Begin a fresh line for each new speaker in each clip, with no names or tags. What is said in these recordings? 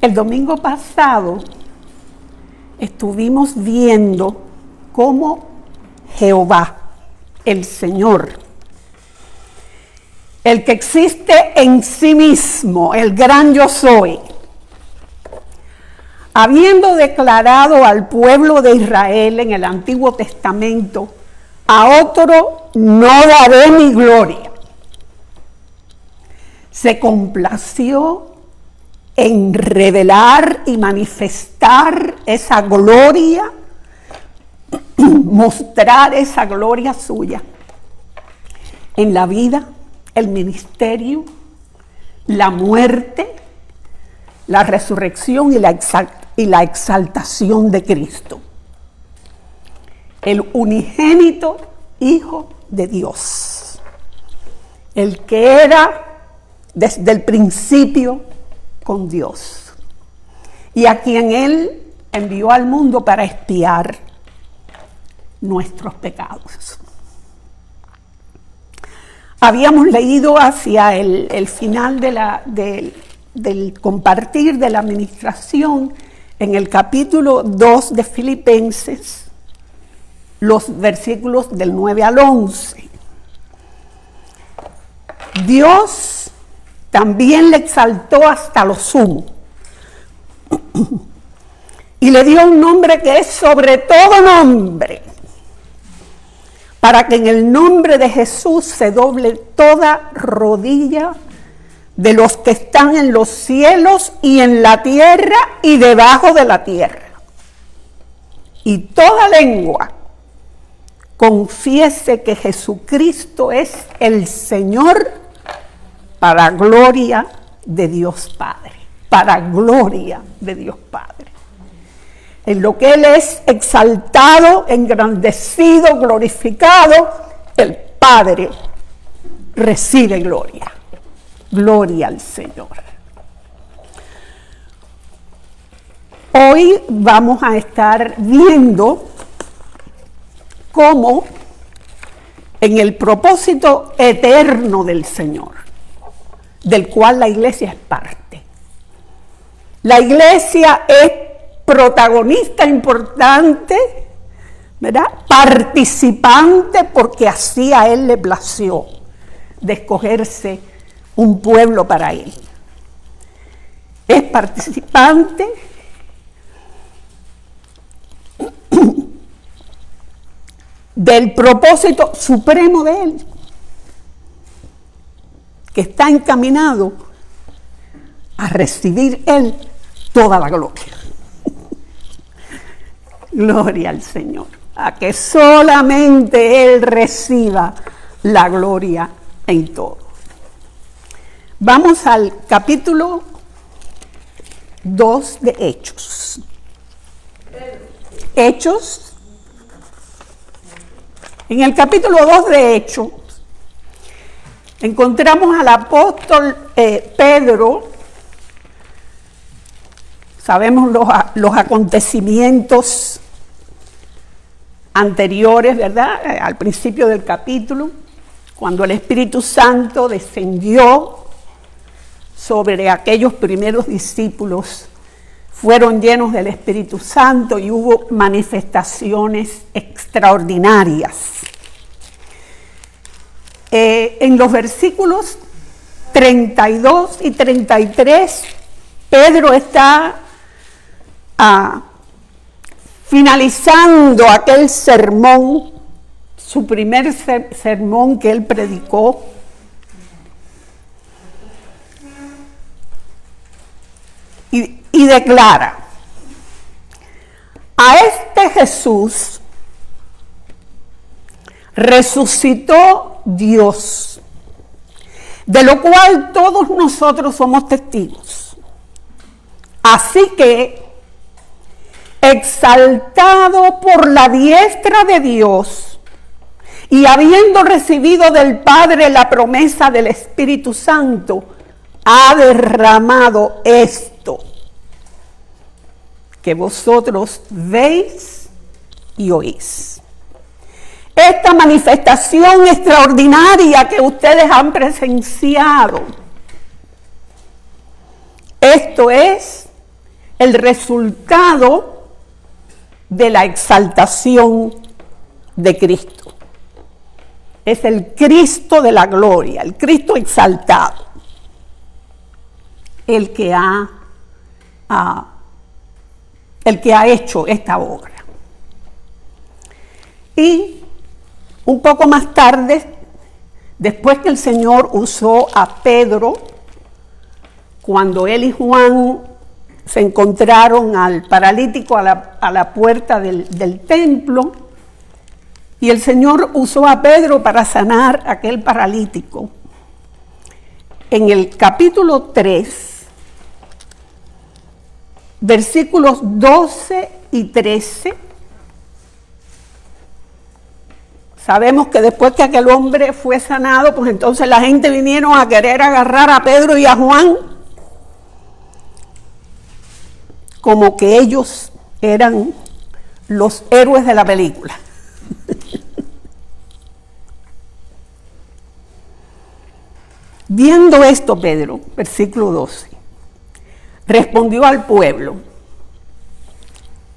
El domingo pasado estuvimos viendo cómo Jehová, el Señor, el que existe en sí mismo, el gran yo soy, habiendo declarado al pueblo de Israel en el Antiguo Testamento, a otro no daré mi gloria, se complació en revelar y manifestar esa gloria, mostrar esa gloria suya en la vida, el ministerio, la muerte, la resurrección y la exaltación de Cristo, el unigénito Hijo de Dios, el que era desde el principio con Dios, y a quien Él envió al mundo para expiar nuestros pecados. Habíamos leído hacia el final del compartir de la administración, en el capítulo 2 de Filipenses, los versículos del 9 al 11. Dios también le exaltó hasta lo sumo y le dio un nombre que es sobre todo nombre, para que en el nombre de Jesús se doble toda rodilla de los que están en los cielos y en la tierra y debajo de la tierra, y toda lengua confiese que Jesucristo es el Señor, para gloria de Dios Padre, para gloria de Dios Padre. En lo que Él es exaltado, engrandecido, glorificado, el Padre recibe gloria. Gloria al Señor. Hoy vamos a estar viendo cómo en el propósito eterno del Señor, del cual la iglesia es parte. La iglesia es protagonista importante, ¿verdad? Participante, porque así a Él le plació de escogerse un pueblo para Él. Es participante del propósito supremo de Él, que está encaminado a recibir Él toda la gloria. Gloria al Señor, a que solamente Él reciba la gloria en todo. Vamos al capítulo 2 de Hechos. Hechos. En el capítulo 2 de Hechos encontramos al apóstol Pedro. Sabemos los acontecimientos anteriores, ¿verdad? Al principio del capítulo, cuando el Espíritu Santo descendió sobre aquellos primeros discípulos, fueron llenos del Espíritu Santo y hubo manifestaciones extraordinarias. En los versículos 32 y 33, Pedro está finalizando aquel sermón, su primer sermón que él predicó. Y declara: a este Jesús resucitó Dios, de lo cual todos nosotros somos testigos. Así que, exaltado por la diestra de Dios y habiendo recibido del Padre la promesa del Espíritu Santo, ha derramado esto que vosotros veis y oís. Esta manifestación extraordinaria que ustedes han presenciado, esto es el resultado de la exaltación de Cristo. Es el Cristo de la gloria, el Cristo exaltado, el que ha hecho esta obra. Y un poco más tarde, después que el Señor usó a Pedro, cuando él y Juan se encontraron al paralítico a la puerta del templo, y el Señor usó a Pedro para sanar a aquel paralítico. En el capítulo 3, versículos 12 y 13, sabemos que después que aquel hombre fue sanado, pues entonces la gente vinieron a querer agarrar a Pedro y a Juan, como que ellos eran los héroes de la película. Viendo esto, Pedro, versículo 12, respondió al pueblo: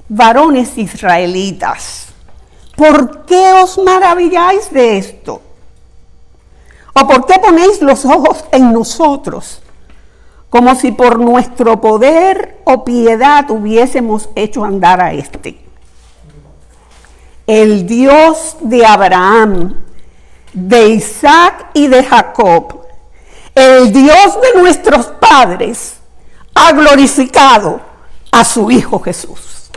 varones israelitas, ¿por qué os maravilláis de esto? ¿O por qué ponéis los ojos en nosotros, como si por nuestro poder o piedad hubiésemos hecho andar a este? El Dios de Abraham, de Isaac y de Jacob, el Dios de nuestros padres, ha glorificado a su Hijo Jesús.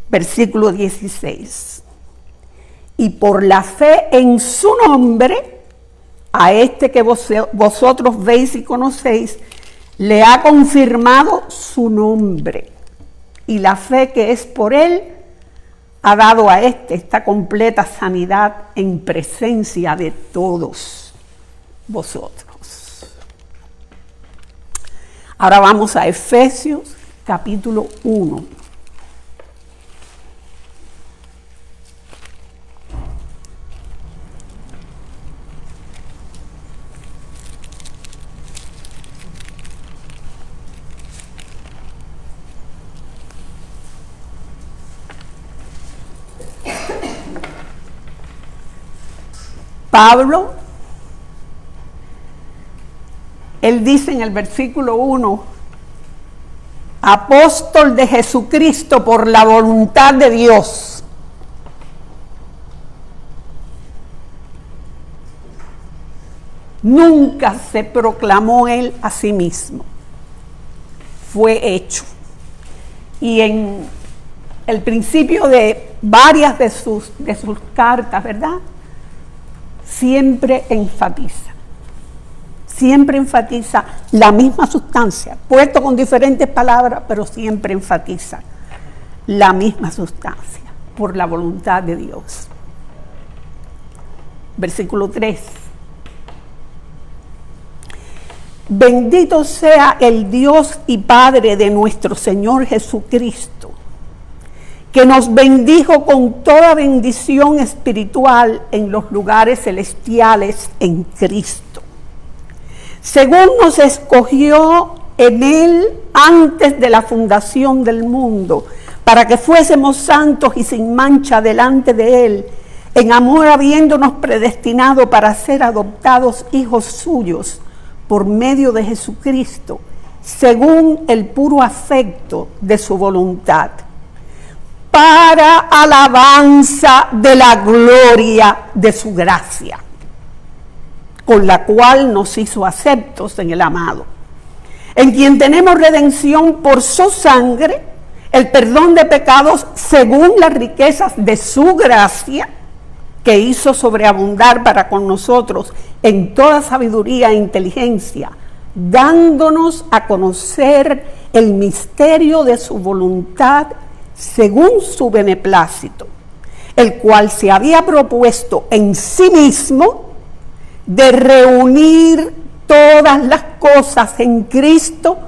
Versículo 16. Y por la fe en su nombre, a este que vosotros veis y conocéis, le ha confirmado su nombre. Y la fe que es por él ha dado a esta completa sanidad en presencia de todos vosotros. Ahora vamos a Efesios capítulo 1. Pablo, él dice en el versículo 1, apóstol de Jesucristo por la voluntad de Dios. Nunca se proclamó él a sí mismo, fue hecho. Y en el principio de varias de sus cartas, ¿verdad?, siempre enfatiza la misma sustancia, puesto con diferentes palabras, pero siempre enfatiza la misma sustancia, por la voluntad de Dios. Versículo 3. Bendito sea el Dios y Padre de nuestro Señor Jesucristo, que nos bendijo con toda bendición espiritual en los lugares celestiales en Cristo, según nos escogió en Él antes de la fundación del mundo, para que fuésemos santos y sin mancha delante de Él, en amor habiéndonos predestinado para ser adoptados hijos suyos por medio de Jesucristo, según el puro afecto de su voluntad, para alabanza de la gloria de su gracia, con la cual nos hizo aceptos en el amado, en quien tenemos redención por su sangre, el perdón de pecados según las riquezas de su gracia, que hizo sobreabundar para con nosotros en toda sabiduría e inteligencia, dándonos a conocer el misterio de su voluntad según su beneplácito, el cual se había propuesto en sí mismo de reunir todas las cosas en Cristo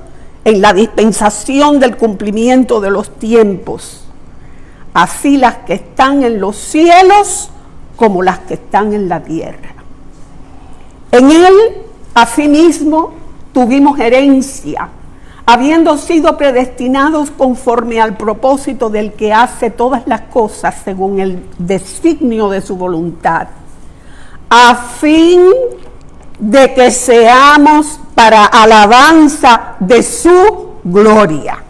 en la dispensación del cumplimiento de los tiempos, así las que están en los cielos como las que están en la tierra. En Él, asimismo, tuvimos herencia, habiendo sido predestinados conforme al propósito del que hace todas las cosas según el designio de su voluntad, a fin de que seamos para alabanza de su gloria.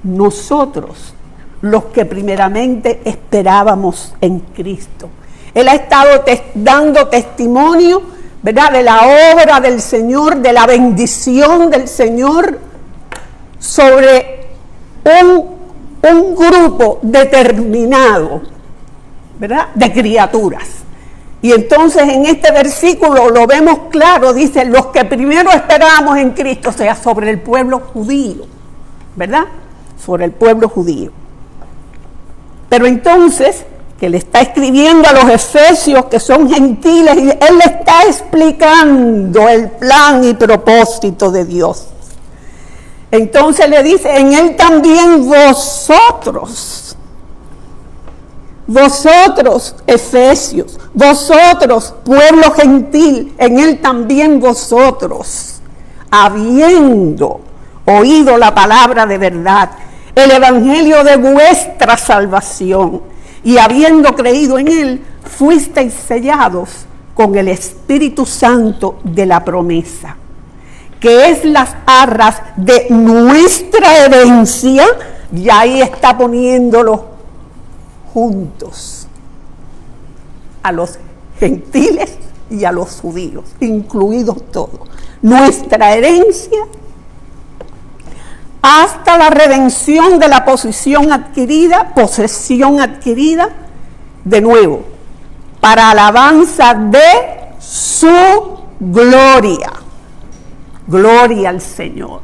Nosotros, los que primeramente esperábamos en Cristo. Él ha estado dando testimonio, ¿verdad?, de la obra del Señor, de la bendición del Señor sobre un grupo determinado, ¿verdad?, de criaturas. Y entonces en este versículo lo vemos claro, dice, los que primero esperábamos en Cristo, o sea, sobre el pueblo judío, ¿verdad?, sobre el pueblo judío. Pero entonces, que le está escribiendo a los efesios que son gentiles, y él le está explicando el plan y propósito de Dios. Entonces le dice, en él también vosotros, efesios, vosotros, pueblo gentil, en él también vosotros, habiendo oído la palabra de verdad, el evangelio de vuestra salvación, y habiendo creído en él, fuisteis sellados con el Espíritu Santo de la promesa, que es las arras de nuestra herencia, y ahí está poniéndolo juntos, a los gentiles y a los judíos, incluidos todos. Nuestra herencia hasta la redención de la posesión adquirida, de nuevo, para alabanza de su gloria. Gloria al Señor.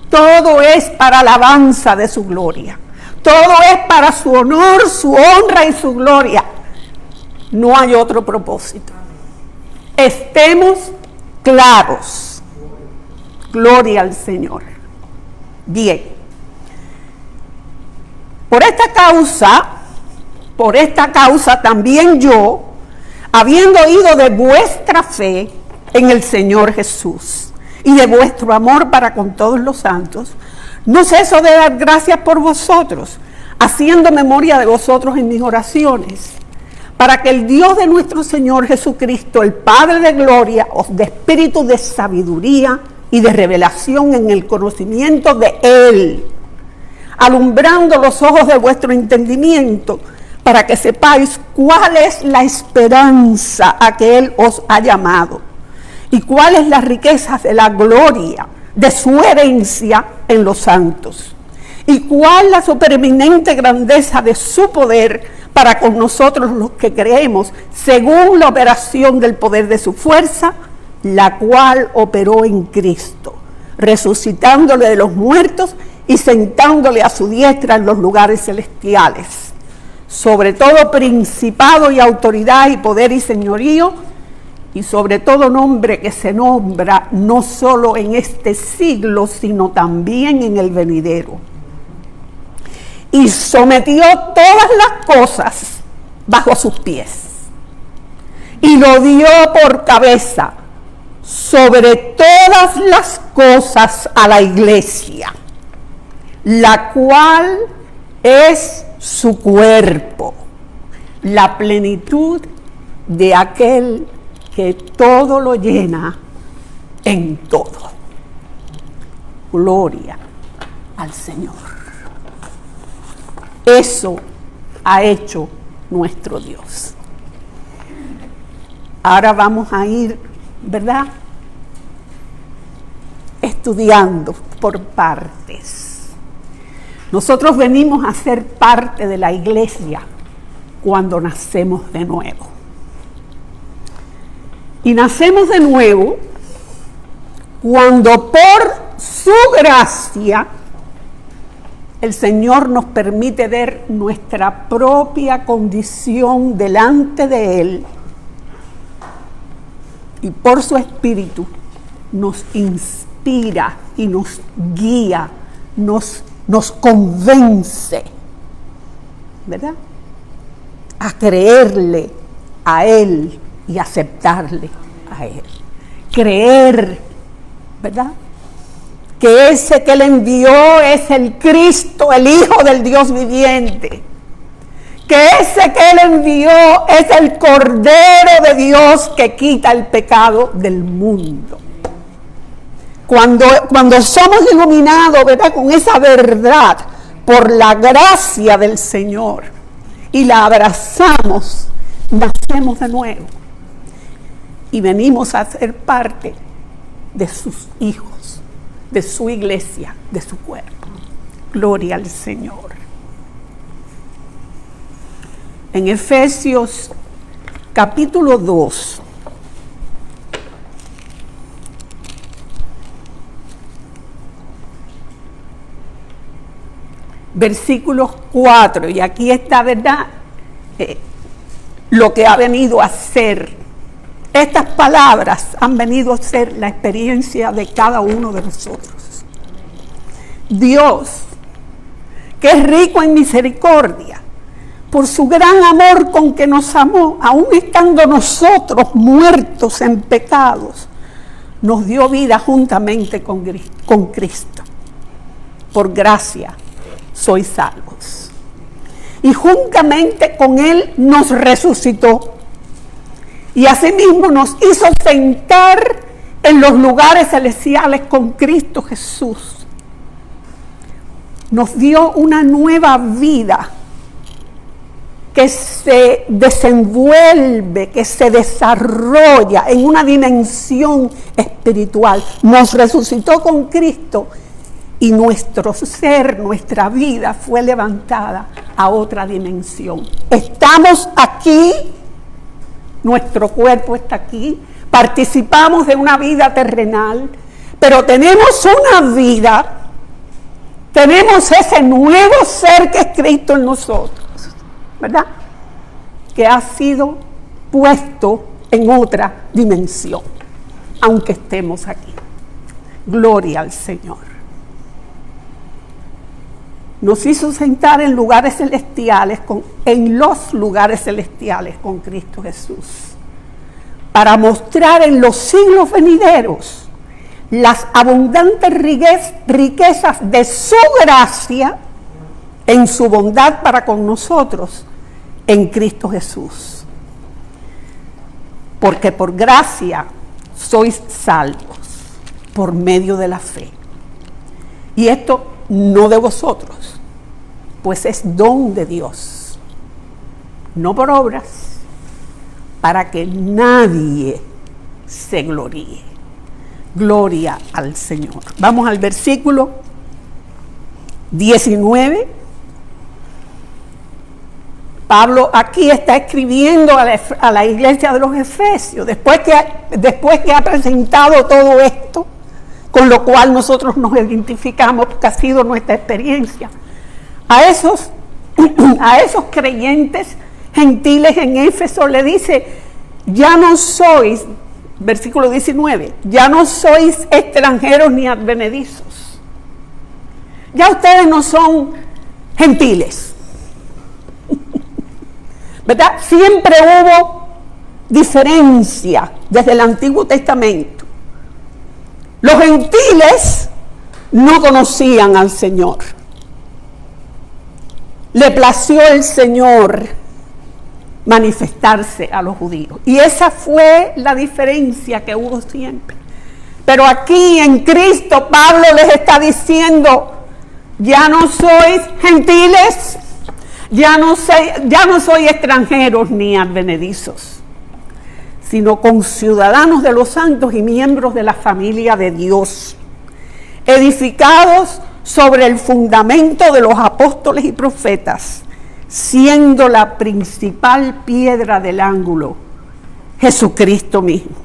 Todo es para alabanza de su gloria. Todo es para su honor, su honra y su gloria. No hay otro propósito. Estemos claros. Gloria al Señor. Bien. Por esta causa también yo, habiendo oído de vuestra fe en el Señor Jesús y de vuestro amor para con todos los santos, no ceso de dar gracias por vosotros, haciendo memoria de vosotros en mis oraciones, para que el Dios de nuestro Señor Jesucristo, el Padre de gloria, os dé espíritu de sabiduría y de revelación en el conocimiento de Él, alumbrando los ojos de vuestro entendimiento, para que sepáis cuál es la esperanza a que Él os ha llamado, y cuáles las riquezas de la gloria de su herencia en los santos, y cuál la supereminente grandeza de su poder para con nosotros los que creemos, según la operación del poder de su fuerza, la cual operó en Cristo, resucitándole de los muertos y sentándole a su diestra en los lugares celestiales, sobre todo principado y autoridad y poder y señorío, y sobre todo nombre que se nombra no solo en este siglo, sino también en el venidero. Y sometió todas las cosas bajo sus pies, y lo dio por cabeza sobre todas las cosas a la iglesia, la cual es su cuerpo, la plenitud de aquel que todo lo llena en todo. Gloria al Señor. Eso ha hecho nuestro Dios. Ahora vamos a ir, ¿verdad?, estudiando por partes. Nosotros venimos a ser parte de la iglesia cuando nacemos de nuevo. Y nacemos de nuevo cuando por su gracia el Señor nos permite ver nuestra propia condición delante de Él, y por su Espíritu nos inspira y nos guía, nos convence, ¿verdad?, a creerle a Él y aceptarle a Él. Creer, ¿verdad?, que ese que Él envió es el Cristo, el Hijo del Dios viviente. Que ese que Él envió es el Cordero de Dios que quita el pecado del mundo. Cuando somos iluminados, ¿verdad?, con esa verdad, por la gracia del Señor, y la abrazamos, nacemos de nuevo. Y venimos a ser parte de sus hijos, de su iglesia, de su cuerpo. Gloria al Señor. En Efesios capítulo 2, versículos 4, y aquí está, ¿verdad?, lo que ha venido a ser. Estas palabras han venido a ser la experiencia de cada uno de nosotros. Dios, que es rico en misericordia, por su gran amor con que nos amó, aun estando nosotros muertos en pecados, nos dio vida juntamente con Cristo. Por gracia sois salvos. Y juntamente con Él nos resucitó. Y asimismo nos hizo sentar en los lugares celestiales con Cristo Jesús. Nos dio una nueva vida que se desenvuelve, que se desarrolla en una dimensión espiritual. Nos resucitó con Cristo y nuestro ser, nuestra vida fue levantada a otra dimensión. Estamos aquí, nuestro cuerpo está aquí, participamos de una vida terrenal, pero tenemos una vida, tenemos ese nuevo ser que es Cristo en nosotros, ¿verdad?, que ha sido puesto en otra dimensión, aunque estemos aquí. Gloria al Señor. Nos hizo sentar en lugares celestiales, en los lugares celestiales con Cristo Jesús, para mostrar en los siglos venideros las abundantes riquezas de su gracia en su bondad para con nosotros en Cristo Jesús. Porque por gracia sois salvos por medio de la fe. Y esto no de vosotros, pues es don de Dios, no por obras, para que nadie se gloríe. Gloria al Señor. Vamos al versículo 19. Pablo aquí está escribiendo a la iglesia de los Efesios, después que ha presentado todo esto, con lo cual nosotros nos identificamos, porque ha sido nuestra experiencia. A esos creyentes gentiles en Éfeso le dice, ya no sois, versículo 19, ya no sois extranjeros ni advenedizos. Ya ustedes no son gentiles, ¿verdad? Siempre hubo diferencia desde el Antiguo Testamento. Los gentiles no conocían al Señor. Le plació el Señor manifestarse a los judíos. Y esa fue la diferencia que hubo siempre. Pero aquí en Cristo Pablo les está diciendo, ya no sois gentiles, ya no sois extranjeros ni advenedizos, sino conciudadanos de los santos y miembros de la familia de Dios, edificados sobre el fundamento de los apóstoles y profetas, siendo la principal piedra del ángulo Jesucristo mismo,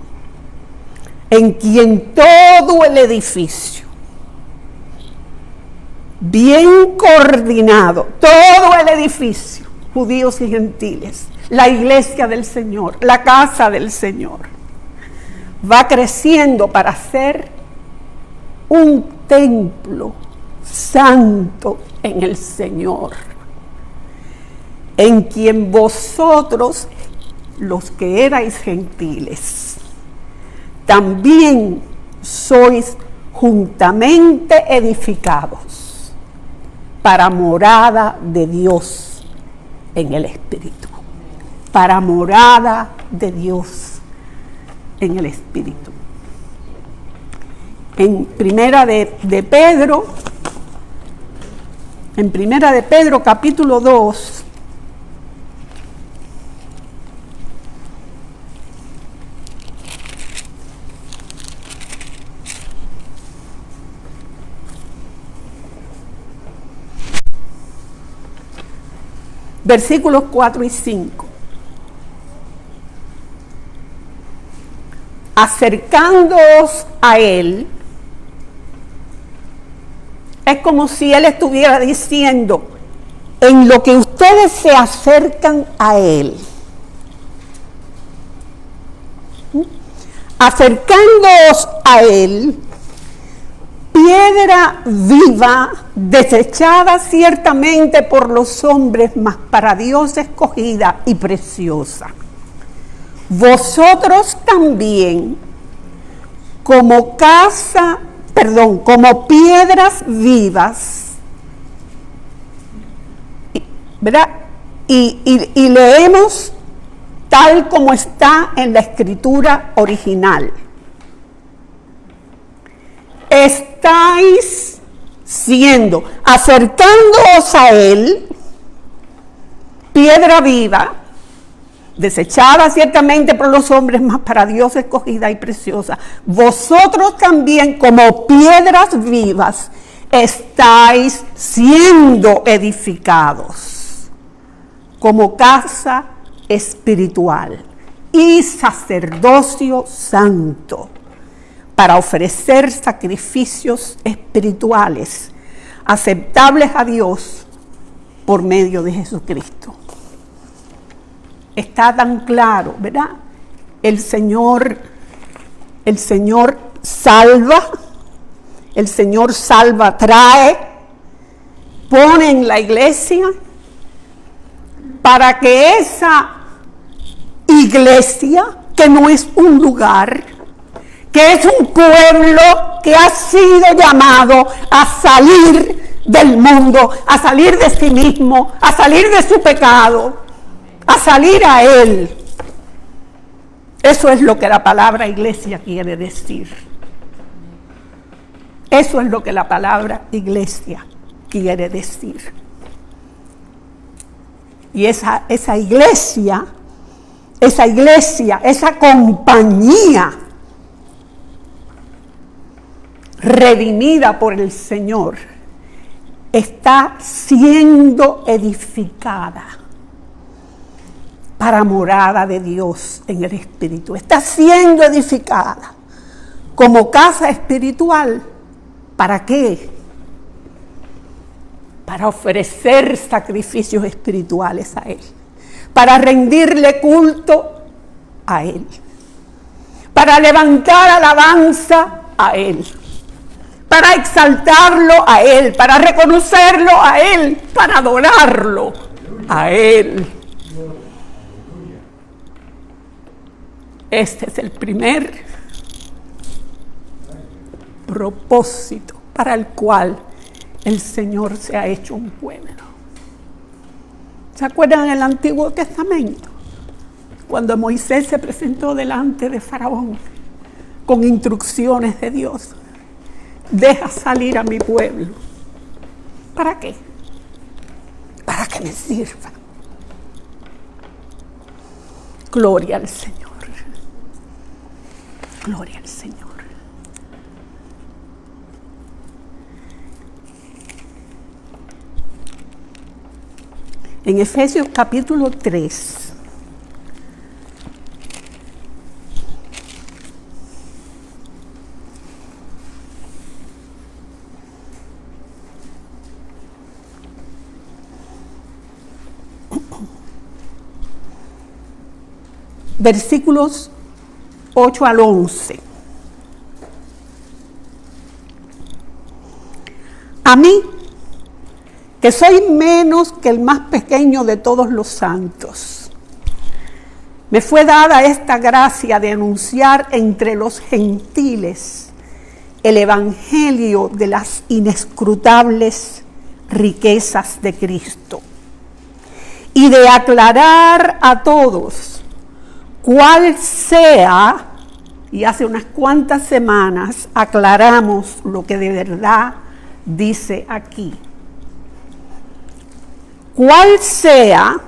en quien todo el edificio, bien coordinado, todo el edificio, judíos y gentiles, la iglesia del Señor, la casa del Señor, va creciendo para ser un templo santo en el Señor, en quien vosotros, los que erais gentiles, también sois juntamente edificados para morada de Dios en el Espíritu. Para morada de Dios en el Espíritu. En Primera de Pedro capítulo 2, versículos 4 y 5. Acercándoos a Él, es como si Él estuviera diciendo, en lo que ustedes se acercan a Él, acercándoos a Él, piedra viva, desechada ciertamente por los hombres, mas para Dios escogida y preciosa. Vosotros también, como piedras vivas, ¿verdad? Y leemos tal como está en la escritura original. Estáis siendo, acercándoos a Él, piedra viva, desechada ciertamente por los hombres, mas para Dios escogida y preciosa. Vosotros también, como piedras vivas, estáis siendo edificados como casa espiritual y sacerdocio santo, para ofrecer sacrificios espirituales aceptables a Dios por medio de Jesucristo. Está tan claro, ¿verdad? El Señor salva, trae, pone en la iglesia para que esa iglesia, que no es un lugar, que es un pueblo que ha sido llamado a salir del mundo, a salir de sí mismo, a salir de su pecado, a salir a Él. Eso es lo que la palabra iglesia quiere decir. Eso es lo que la palabra iglesia quiere decir. Y esa iglesia, esa compañía redimida por el Señor, está siendo edificada para morada de Dios en el Espíritu. Está siendo edificada como casa espiritual. ¿Para qué? Para ofrecer sacrificios espirituales a Él, para rendirle culto a Él, para levantar alabanza a Él, para exaltarlo a Él, para reconocerlo a Él, para adorarlo a Él. Este es el primer propósito para el cual el Señor se ha hecho un pueblo. ¿Se acuerdan en el Antiguo Testamento? Cuando Moisés se presentó delante de Faraón con instrucciones de Dios. Deja salir a mi pueblo. ¿Para qué? Para que me sirva. Gloria al Señor. Gloria al Señor. En Efesios capítulo 3. Versículos 8 al 11. A mí, que soy menos que el más pequeño de todos los santos, me fue dada esta gracia de anunciar entre los gentiles el evangelio de las inescrutables riquezas de Cristo y de aclarar a todos cuál sea, y hace unas cuantas semanas aclaramos lo que de verdad dice aquí, cuál sea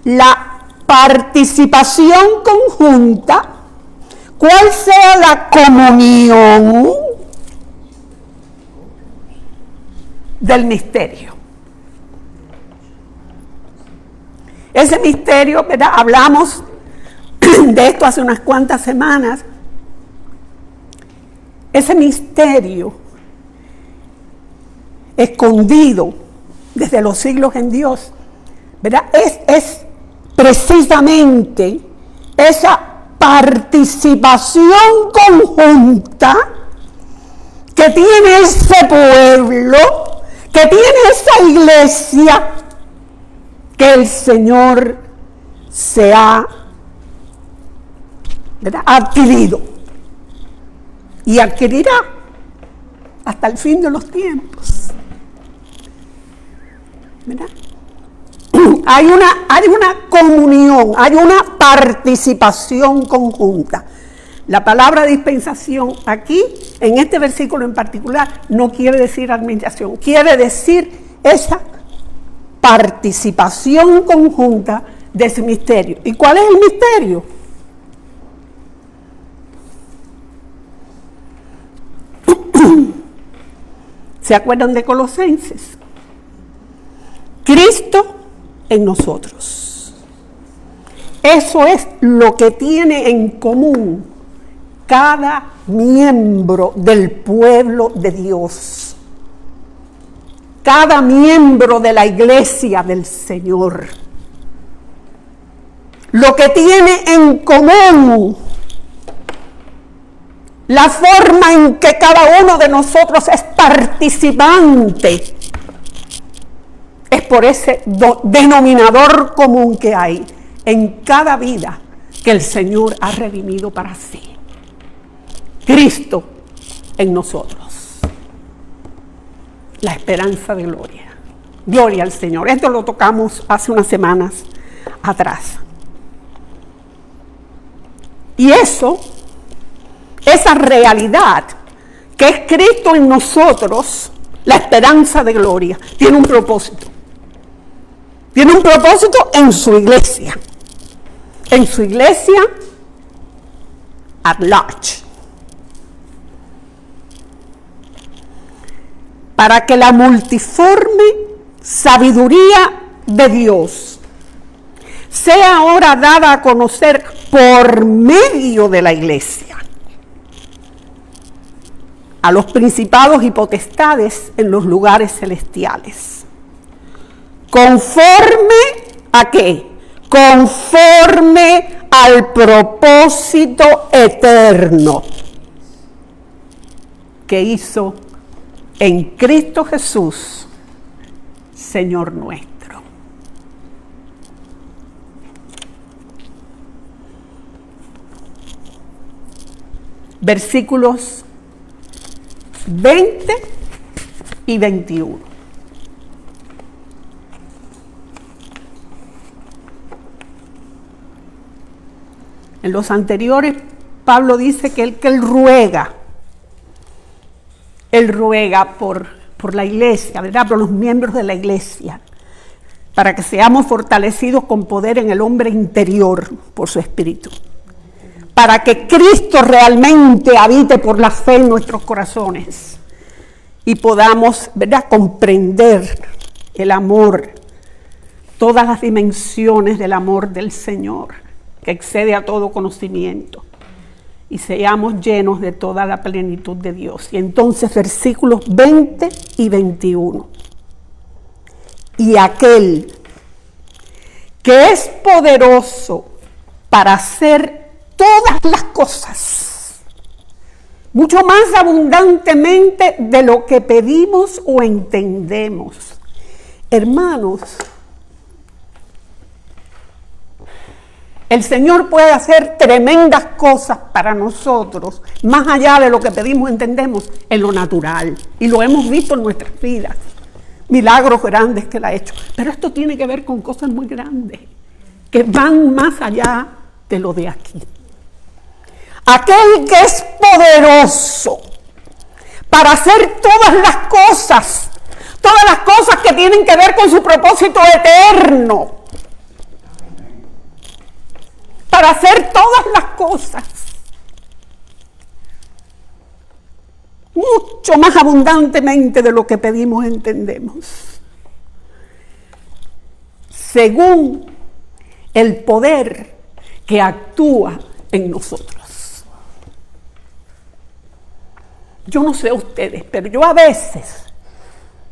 la participación conjunta, cuál sea la comunión del misterio. Ese misterio, ¿verdad? Hablamos de esto hace unas cuantas semanas. Ese misterio escondido desde los siglos en Dios, ¿verdad? Es precisamente esa participación conjunta que tiene ese pueblo, que tiene esa iglesia que el Señor se ha, ¿verdad?, adquirido y adquirirá hasta el fin de los tiempos, ¿verdad? Hay una comunión, hay una participación conjunta. La palabra dispensación aquí, en este versículo en particular, no quiere decir administración, quiere decir esa participación conjunta de ese misterio. ¿Y cuál es el misterio? ¿Se acuerdan de Colosenses? Cristo en nosotros. Eso es lo que tiene en común cada miembro del pueblo de Dios, cada miembro de la iglesia del Señor. Lo que tiene en común, la forma en que cada uno de nosotros es participante, es por ese denominador común que hay en cada vida que el Señor ha redimido para sí. Cristo en nosotros, la esperanza de gloria. Gloria al Señor. Esto lo tocamos hace unas semanas atrás. Y esa realidad que es Cristo en nosotros, la esperanza de gloria, tiene un propósito. Tiene un propósito en su iglesia. En su iglesia at large. Para que la multiforme sabiduría de Dios sea ahora dada a conocer por medio de la iglesia a los principados y potestades en los lugares celestiales. ¿Conforme a qué? Conforme al propósito eterno que hizo en Cristo Jesús, Señor nuestro. Versículos 20 y 21. En los anteriores, Pablo dice que él ruega por la iglesia, ¿verdad? Por los miembros de la iglesia, para que seamos fortalecidos con poder en el hombre interior por su espíritu, para que Cristo realmente habite por la fe en nuestros corazones y podamos, ¿verdad?, comprender el amor, todas las dimensiones del amor del Señor, que excede a todo conocimiento, y seamos llenos de toda la plenitud de Dios. Y entonces versículos 20 y 21. Y aquel que es poderoso para hacer todas las cosas, mucho más abundantemente de lo que pedimos o entendemos. Hermanos, El Señor puede hacer tremendas cosas para nosotros, más allá de lo que pedimos, entendemos, en lo natural. Y lo hemos visto en nuestras vidas. Milagros grandes que Él ha hecho. Pero esto tiene que ver con cosas muy grandes, que van más allá de lo de aquí. Aquel que es poderoso para hacer todas las cosas que tienen que ver con su propósito eterno, para hacer todas las cosas, mucho más abundantemente de lo que pedimos, entendemos, según el poder que actúa en nosotros. Yo no sé ustedes, pero yo a veces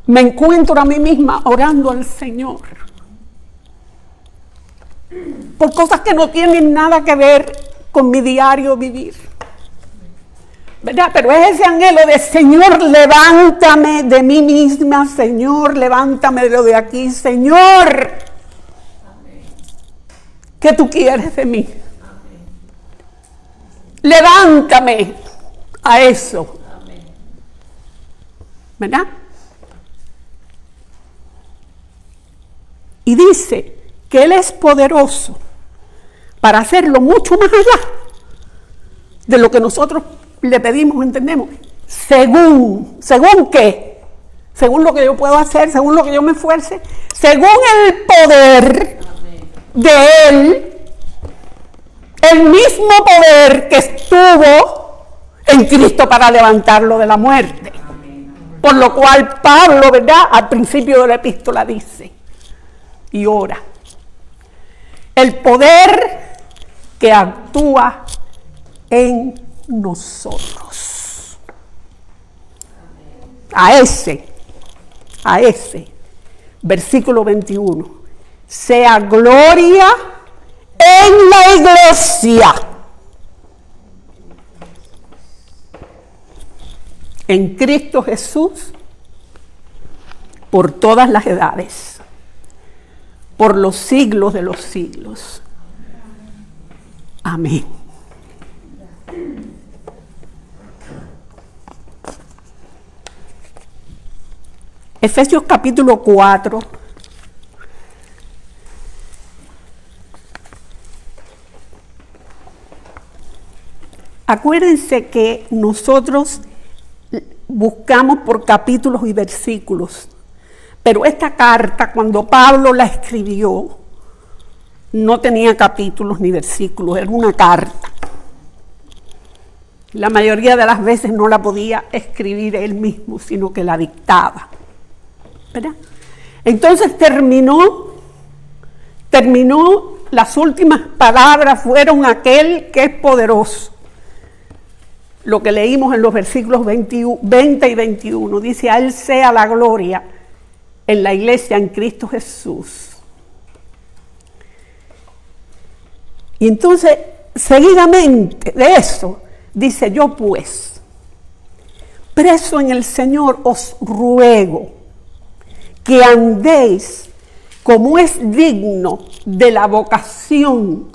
me encuentro a mí misma orando al Señor por cosas que no tienen nada que ver con mi diario vivir, ¿verdad? Pero es ese anhelo de: Señor, levántame de mí misma, Señor, levántame de lo de aquí, Señor, ¿qué tú quieres de mí? Levántame a eso, ¿verdad? Y dice que Él es poderoso para hacerlo mucho más allá de lo que nosotros le pedimos, entendemos. ¿Según qué? Según lo que yo puedo hacer, según lo que yo me esfuerce, según el poder de Él, el mismo poder que estuvo en Cristo para levantarlo de la muerte. Por lo cual Pablo, ¿verdad?, al principio de la epístola dice y ora: el poder que actúa en nosotros. A ese, versículo 21, sea gloria en la iglesia, en Cristo Jesús, por todas las edades, por los siglos de los siglos. Amén. Efesios capítulo 4. Acuérdense que nosotros buscamos por capítulos y versículos, pero esta carta, cuando Pablo la escribió, no tenía capítulos ni versículos, era una carta. La mayoría de las veces no la podía escribir él mismo, sino que la dictaba, ¿verdad? Entonces terminó, las últimas palabras fueron: aquel que es poderoso. Lo que leímos en los versículos 20 y 21, dice: a Él sea la gloria en la iglesia, en Cristo Jesús. Y entonces, seguidamente de eso, dice: yo pues, preso en el Señor, os ruego que andéis como es digno de la vocación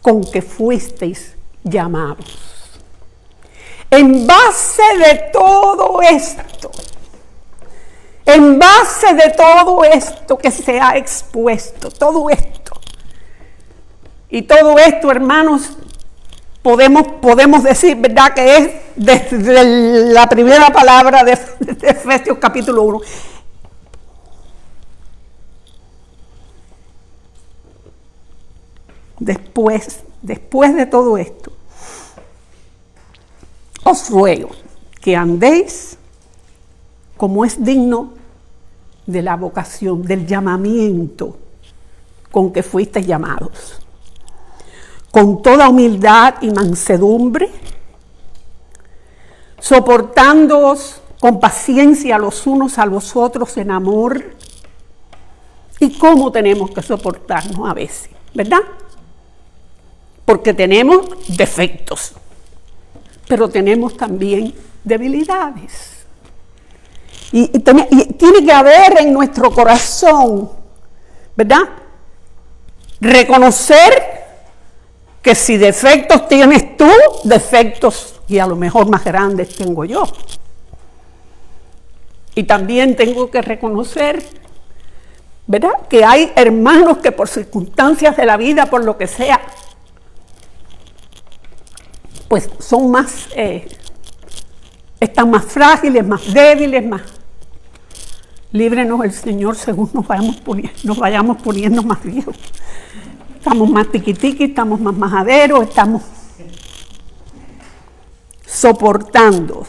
con que fuisteis llamados. En base de todo esto, que se ha expuesto, todo esto, hermanos, podemos decir, ¿verdad?, que es desde la primera palabra de Efesios capítulo 1. Después de todo esto, os ruego que andéis como es digno de la vocación, del llamamiento con que fuisteis llamados, con toda humildad y mansedumbre, soportándoos con paciencia los unos a los otros en amor. ¿Y cómo tenemos que soportarnos a veces, verdad? Porque tenemos defectos, pero tenemos también debilidades. Y tiene que haber en nuestro corazón, ¿verdad?, reconocer que si defectos tienes tú, defectos y a lo mejor más grandes tengo yo. Y también tengo que reconocer, ¿verdad?, que hay hermanos que por circunstancias de la vida, por lo que sea, pues son más, están más frágiles, más débiles, más. Líbrenos el Señor según nos vayamos poniendo más viejos. Estamos más tiquitiqui, estamos más majaderos, estamos soportando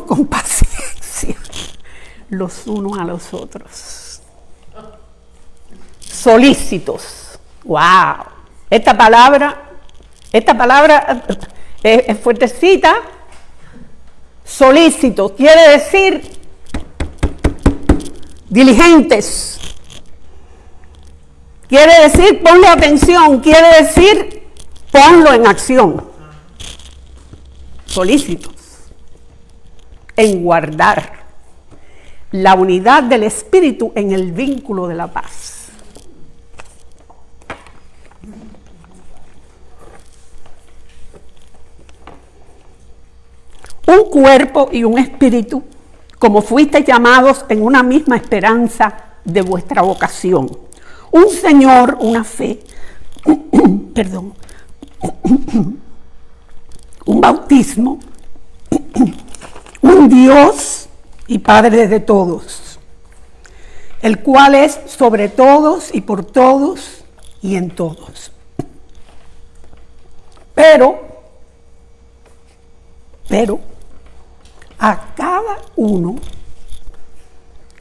con paciencia los unos a los otros. Solícitos. ¡Wow! Esta palabra es fuertecita. Solícitos quiere decir diligentes. Quiere decir ponle atención, quiere decir ponlo en acción. Solícitos en guardar la unidad del espíritu en el vínculo de la paz. Un cuerpo y un espíritu, como fuisteis llamados en una misma esperanza de vuestra vocación. Un Señor, una fe, perdón, un bautismo, un Dios y Padre de todos, el cual es sobre todos y por todos y en todos. Pero, a cada uno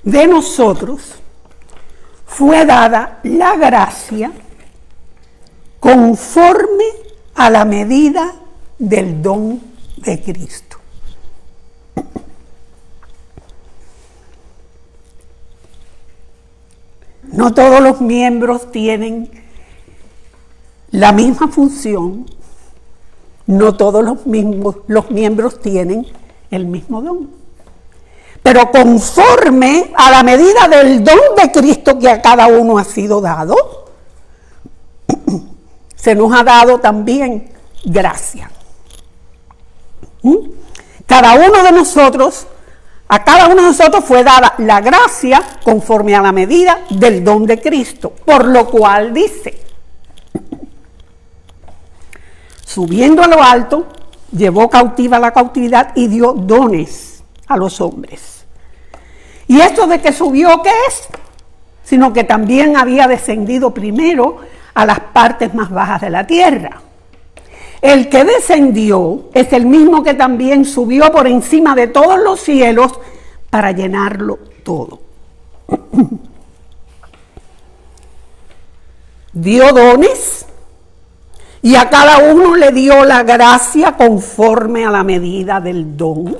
de nosotros fue dada la gracia conforme a la medida del don de Cristo. No todos los miembros tienen la misma función, no todos los miembros tienen el mismo don. Pero conforme a la medida del don de Cristo que a cada uno ha sido dado, se nos ha dado también gracia. Cada uno de nosotros, a cada uno de nosotros fue dada la gracia conforme a la medida del don de Cristo, por lo cual dice, subiendo a lo alto, llevó cautiva la cautividad y dio dones a los hombres. ¿Y esto de que subió qué es? Sino que también había descendido primero a las partes más bajas de la tierra. El que descendió es el mismo que también subió por encima de todos los cielos para llenarlo todo. Dio dones y a cada uno le dio la gracia conforme a la medida del don.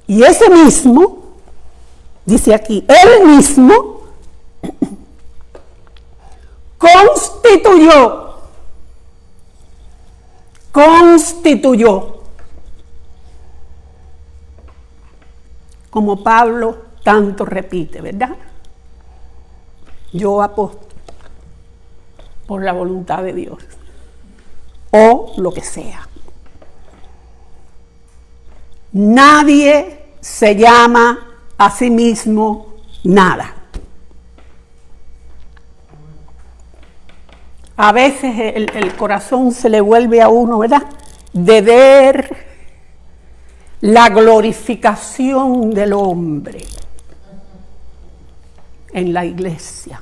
Y ese mismo, dice aquí, él mismo constituyó, como Pablo tanto repite, ¿verdad? Yo apóstol por la voluntad de Dios, o lo que sea. Nadie se llama a sí mismo nada. A veces el corazón se le vuelve a uno, ¿verdad?, de ver la glorificación del hombre en la iglesia.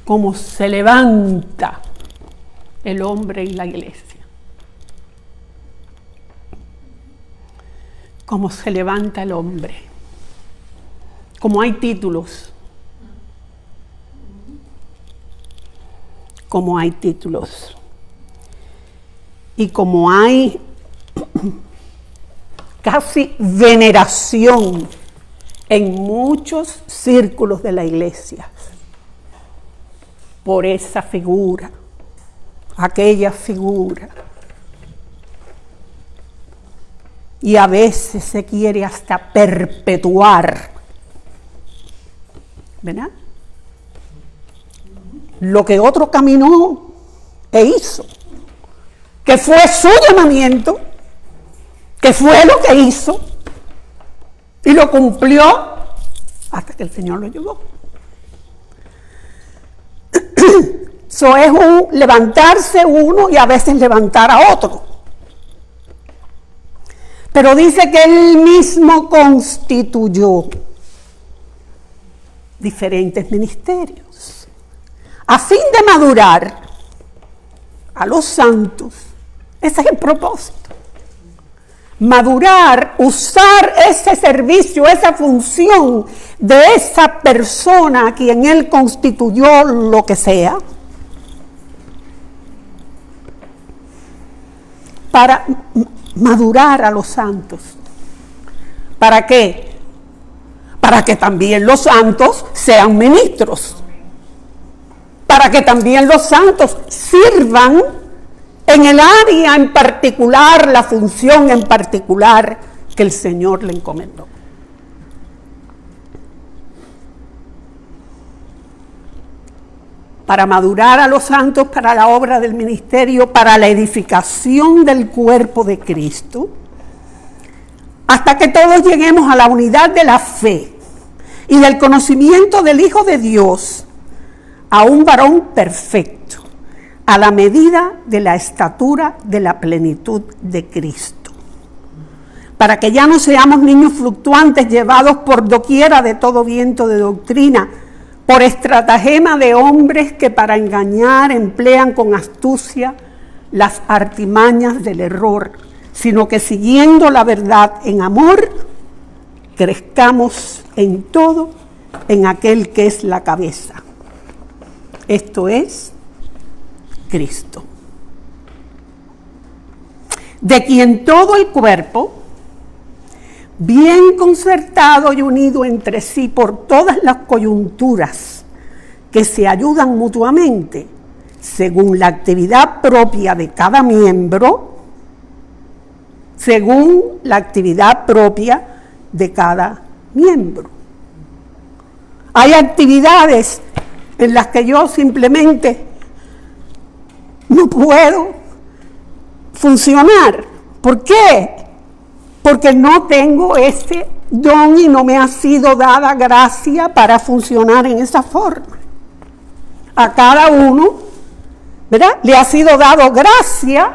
Cómo se levanta el hombre y la iglesia. Cómo se levanta el hombre. Como hay títulos. Como hay títulos. Y como hay casi veneración en muchos círculos de la iglesia por esa figura, aquella figura. y a veces se quiere hasta perpetuar, ¿verdad? Lo que otro caminó e hizo, que fue su llamamiento, que fue lo que hizo y lo cumplió hasta que el Señor lo ayudó. Eso es un levantarse uno y a veces levantar a otro. Pero dice que Él mismo constituyó diferentes ministerios a fin de madurar a los santos. Ese es el propósito. Madurar, usar ese servicio, esa función de esa persona a quien Él constituyó lo que sea, para madurar a los santos. ¿Para qué? Para que también los santos sean ministros. Para que también los santos sirvan en el área en particular, la función en particular que el Señor le encomendó. Para madurar a los santos para la obra del ministerio, para la edificación del cuerpo de Cristo, hasta que todos lleguemos a la unidad de la fe y del conocimiento del Hijo de Dios, a un varón perfecto, a la medida de la estatura de la plenitud de Cristo, para que ya no seamos niños fluctuantes llevados por doquiera de todo viento de doctrina, por estratagema de hombres que para engañar emplean con astucia las artimañas del error, sino que siguiendo la verdad en amor, crezcamos en todo en aquel que es la cabeza. Esto es Cristo, de quien todo el cuerpo, bien concertado y unido entre sí por todas las coyunturas que se ayudan mutuamente, según la actividad propia de cada miembro, según la actividad propia de cada miembro. Hay actividades en las que yo simplemente no puedo funcionar. ¿Por qué? Porque no tengo ese don y no me ha sido dada gracia para funcionar en esa forma. A cada uno, ¿verdad?, le ha sido dado gracia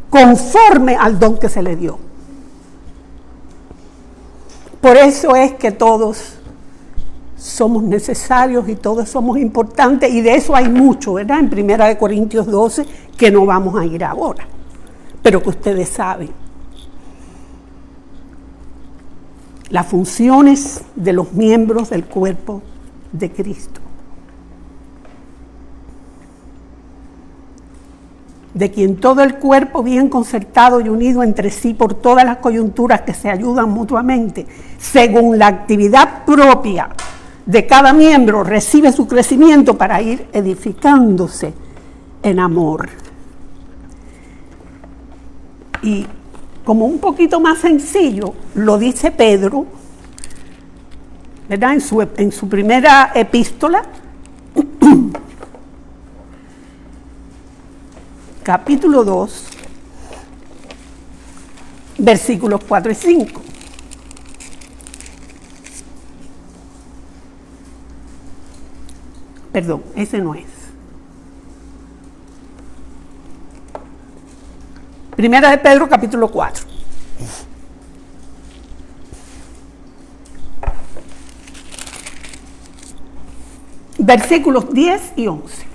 conforme al don que se le dio. Por eso es que todos somos necesarios y todos somos importantes, y de eso hay mucho, ¿verdad?, en 1 Corintios 12, que no vamos a ir ahora, pero que ustedes saben. Las funciones de los miembros del cuerpo de Cristo, de quien todo el cuerpo bien concertado y unido entre sí por todas las coyunturas que se ayudan mutuamente, según la actividad propia de cada miembro, recibe su crecimiento para ir edificándose en amor. Y como un poquito más sencillo, lo dice Pedro, ¿verdad?, en su primera epístola, capítulo 2, versículos 4 y 5. Perdón, ese no es. Primera de Pedro, capítulo 4. Versículos 10 y 11.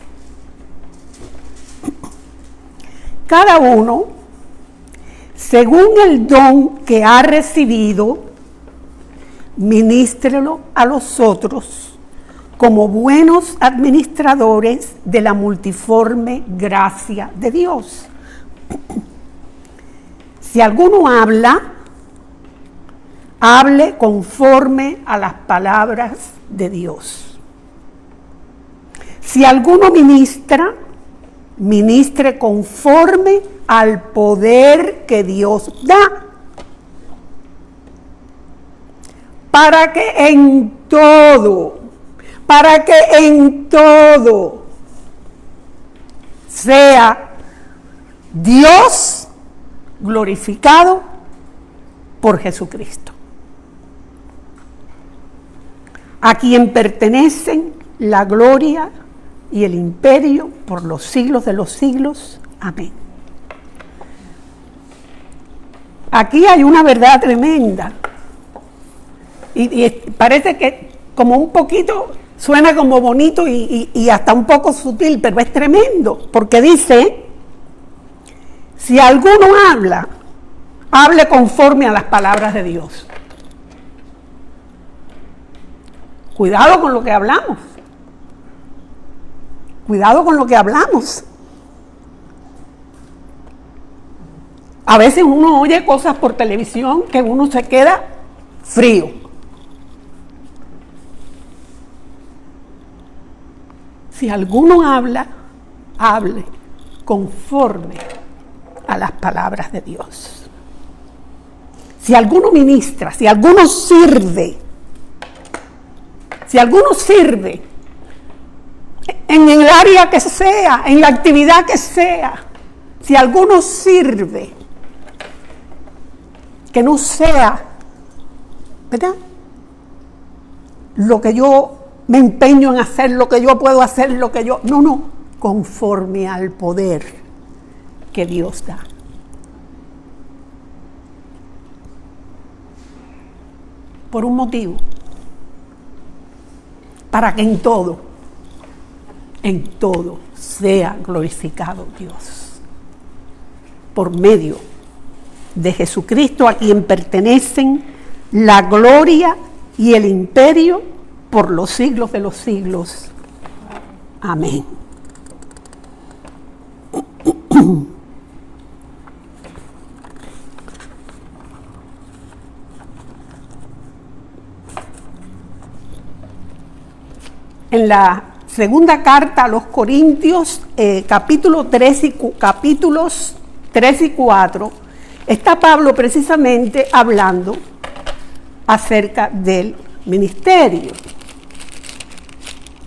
Cada uno, según el don que ha recibido, ministrelo a los otros como buenos administradores de la multiforme gracia de Dios. Si alguno habla, hable conforme a las palabras de Dios. Si alguno ministra, ministre conforme al poder que Dios da, para que en todo sea Dios glorificado por Jesucristo, a quien pertenecen la gloria y el imperio por los siglos de los siglos. Amén. Aquí hay una verdad tremenda. Y parece que como un poquito, suena como bonito y hasta un poco sutil, pero es tremendo, porque dice, si alguno habla, hable conforme a las palabras de Dios. Cuidado con lo que hablamos. Cuidado con lo que hablamos. A veces uno oye cosas por televisión que uno se queda frío. Si alguno habla, hable conforme a las palabras de Dios. Si alguno ministra, si alguno sirve en el área que sea, en la actividad que sea, si alguno sirve, que no sea, ¿verdad?, lo que yo me empeño en hacer, lo que yo puedo hacer, no, conforme al poder que Dios da. Por un motivo, para que en todo sea glorificado Dios, por medio de Jesucristo, a quien pertenecen la gloria y el imperio por los siglos de los siglos. Amén. En la segunda carta a los Corintios, capítulos 3 y 4, está Pablo precisamente hablando acerca del ministerio.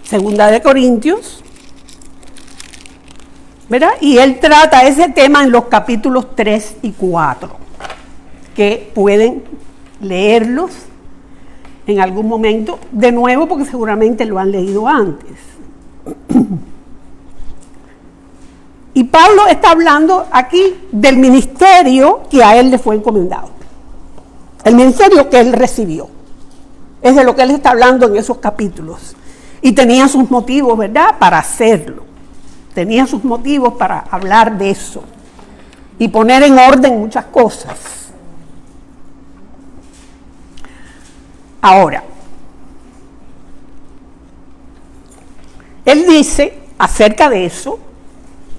Segunda de Corintios, ¿verdad? Y él trata ese tema en los capítulos 3 y 4, que pueden leerlos en algún momento de nuevo, porque seguramente lo han leído antes. Y Pablo está hablando aquí del ministerio que a él le fue encomendado, el ministerio que él recibió. Es de lo que él está hablando en esos capítulos. Y tenía sus motivos, ¿verdad?, para hacerlo. Tenía sus motivos para hablar de eso y poner en orden muchas cosas. Ahora, él dice acerca de eso,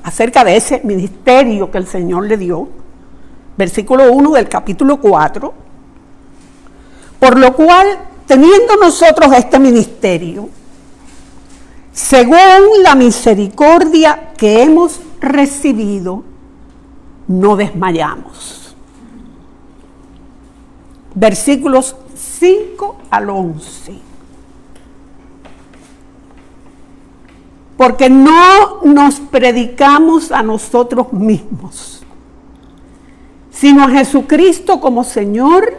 acerca de ese ministerio que el Señor le dio, versículo 1 del capítulo 4, por lo cual, teniendo nosotros este ministerio, según la misericordia que hemos recibido, no desmayamos. Versículos 5 al 11. Porque no nos predicamos a nosotros mismos, sino a Jesucristo como Señor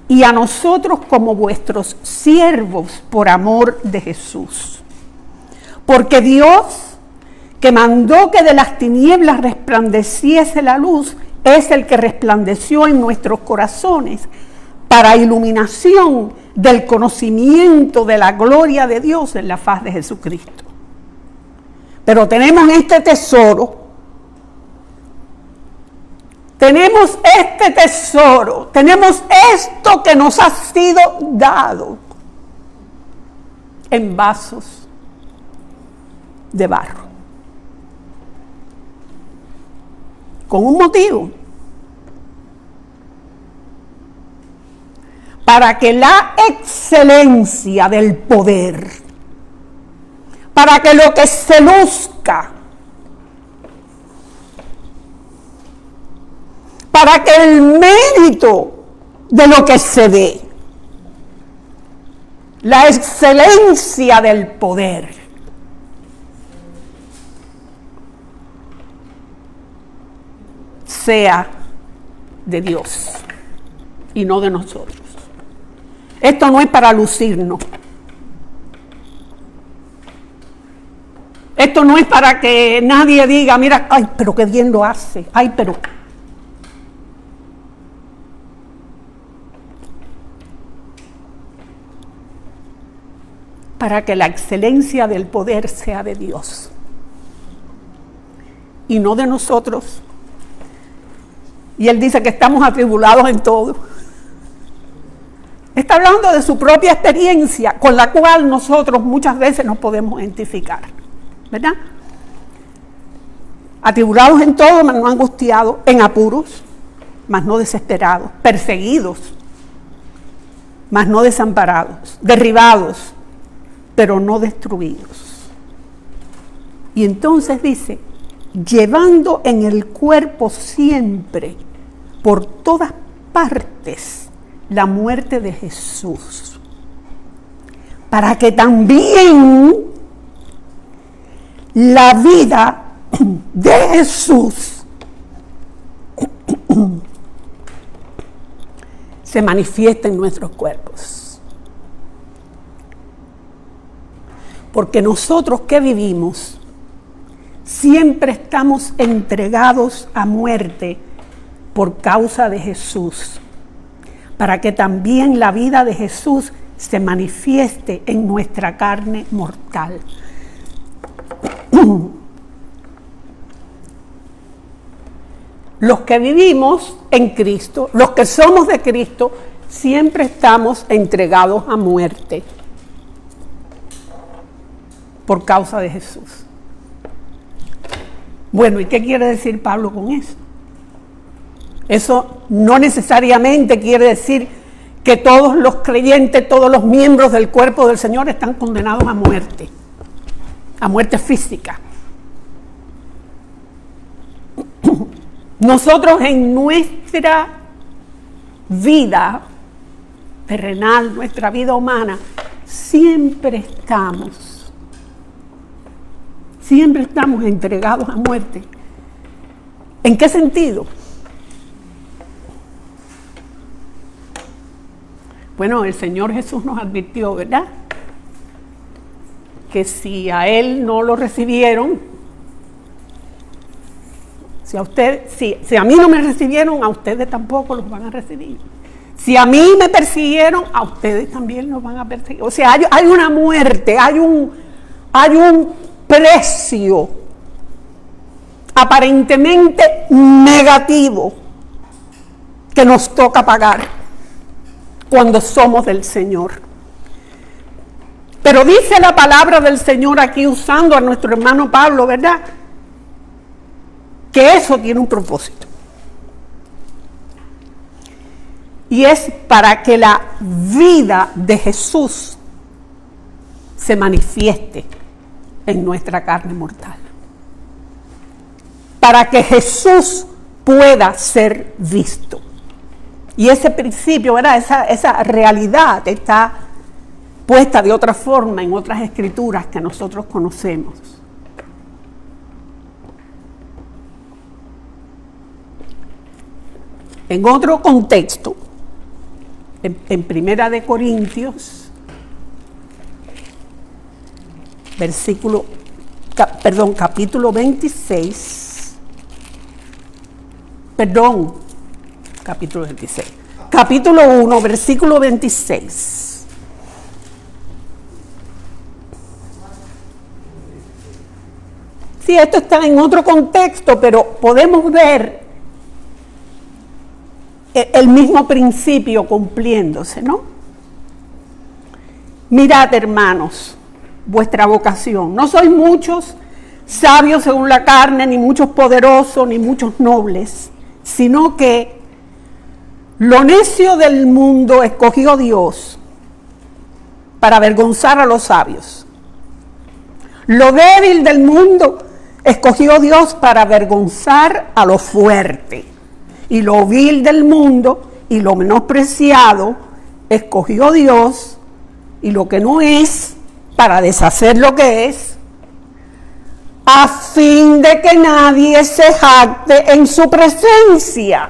y a nosotros como vuestros siervos por amor de Jesús. Porque Dios, que mandó que de las tinieblas resplandeciese la luz, es el que resplandeció en nuestros corazones para iluminación del conocimiento de la gloria de Dios en la faz de Jesucristo. Pero tenemos este tesoro, tenemos esto que nos ha sido dado en vasos de barro, con un motivo: para que la excelencia del poder, para que lo que se luzca, para que el mérito de lo que se ve la excelencia del poder sea de Dios y no de nosotros. Esto no es para lucirnos. Esto no es para que nadie diga, mira, ay, pero qué bien lo hace, ay, pero... Para que la excelencia del poder sea de Dios y no de nosotros. Y él dice que estamos atribulados en todo. Está hablando de su propia experiencia con la cual nosotros muchas veces nos podemos identificar, ¿verdad? Atribulados en todo, mas no angustiados, en apuros, mas no desesperados, perseguidos, mas no desamparados, derribados, pero no destruidos. Y entonces dice, llevando en el cuerpo siempre, por todas partes, la muerte de Jesús, para que también la vida de Jesús se manifieste en nuestros cuerpos. Porque nosotros que vivimos, siempre estamos entregados a muerte por causa de Jesús, para que también la vida de Jesús se manifieste en nuestra carne mortal. Los que vivimos en Cristo, los que somos de Cristo, siempre estamos entregados a muerte por causa de Jesús. Bueno, ¿y qué quiere decir Pablo con eso? Eso no necesariamente quiere decir que todos los creyentes, todos los miembros del cuerpo del Señor están condenados a muerte física. Nosotros en nuestra vida terrenal, nuestra vida humana, siempre estamos entregados a muerte. ¿En qué sentido? Bueno, el Señor Jesús nos advirtió, ¿verdad? Que si a Él no lo recibieron, si a mí no me recibieron, a ustedes tampoco los van a recibir. Si a mí me persiguieron, a ustedes también los van a perseguir. O sea, hay una muerte, hay un precio aparentemente negativo que nos toca pagar cuando somos del Señor. Pero dice la palabra del Señor aquí, usando a nuestro hermano Pablo, ¿verdad?, que eso tiene un propósito. Y es para que la vida de Jesús se manifieste en nuestra carne mortal. Para que Jesús pueda ser visto. Y ese principio, ¿verdad?, esa realidad está puesta de otra forma en otras escrituras que nosotros conocemos. En otro contexto, en Primera de Corintios, capítulo 26, capítulo 1, versículo 26. Sí, esto está en otro contexto, pero podemos ver el mismo principio cumpliéndose, ¿no? Mirad, hermanos, vuestra vocación. No sois muchos sabios según la carne, ni muchos poderosos, ni muchos nobles, sino que lo necio del mundo escogió Dios para avergonzar a los sabios. Lo débil del mundo escogió Dios para avergonzar a lo fuerte. Y lo vil del mundo y lo menospreciado escogió Dios y lo que no es, para deshacer lo que es, a fin de que nadie se jacte en su presencia.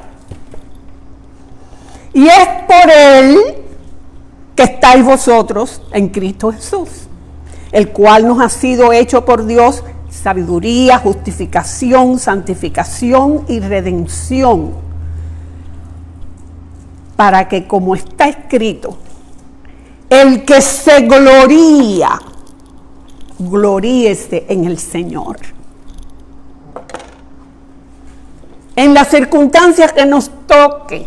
Y es por Él que estáis vosotros en Cristo Jesús, el cual nos ha sido hecho por Dios sabiduría, justificación, santificación y redención, para que, como está escrito, el que se gloría, gloríese en el Señor. En las circunstancias que nos toquen,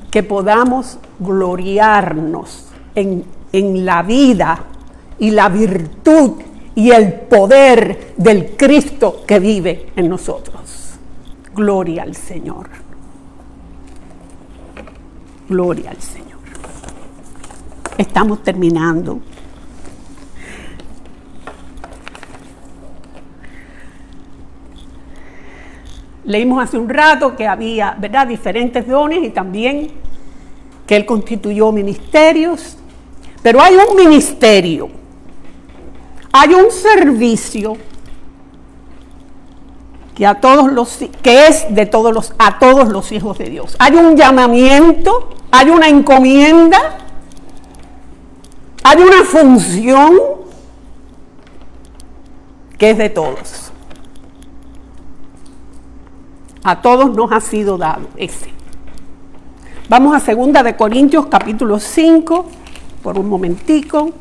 que podamos gloriarnos en la vida y la virtud y el poder del Cristo que vive en nosotros. Gloria al Señor. Gloria al Señor. Estamos terminando. Leímos hace un rato que había, ¿verdad?, diferentes dones y también que Él constituyó ministerios. Pero hay un ministerio, hay un servicio que a todos los, que es de todos los, a todos los hijos de Dios. Hay un llamamiento, hay una encomienda, hay una función que es de todos. A todos nos ha sido dado ese. Vamos a 2 de Corintios capítulo 5, por un momentico.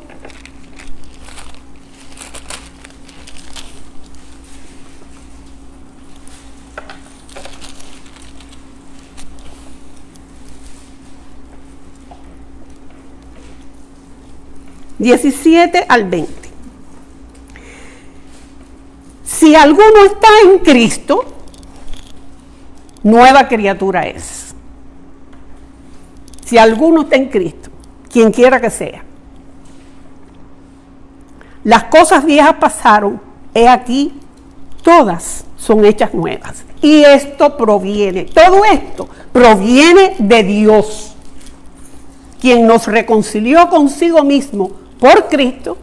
(17 al 20). Si alguno está en Cristo, nueva criatura es. Si alguno está en Cristo, quien quiera que sea. Las cosas viejas pasaron, he aquí, todas son hechas nuevas. Y esto proviene, todo esto proviene de Dios, quien nos reconcilió consigo mismo por Cristo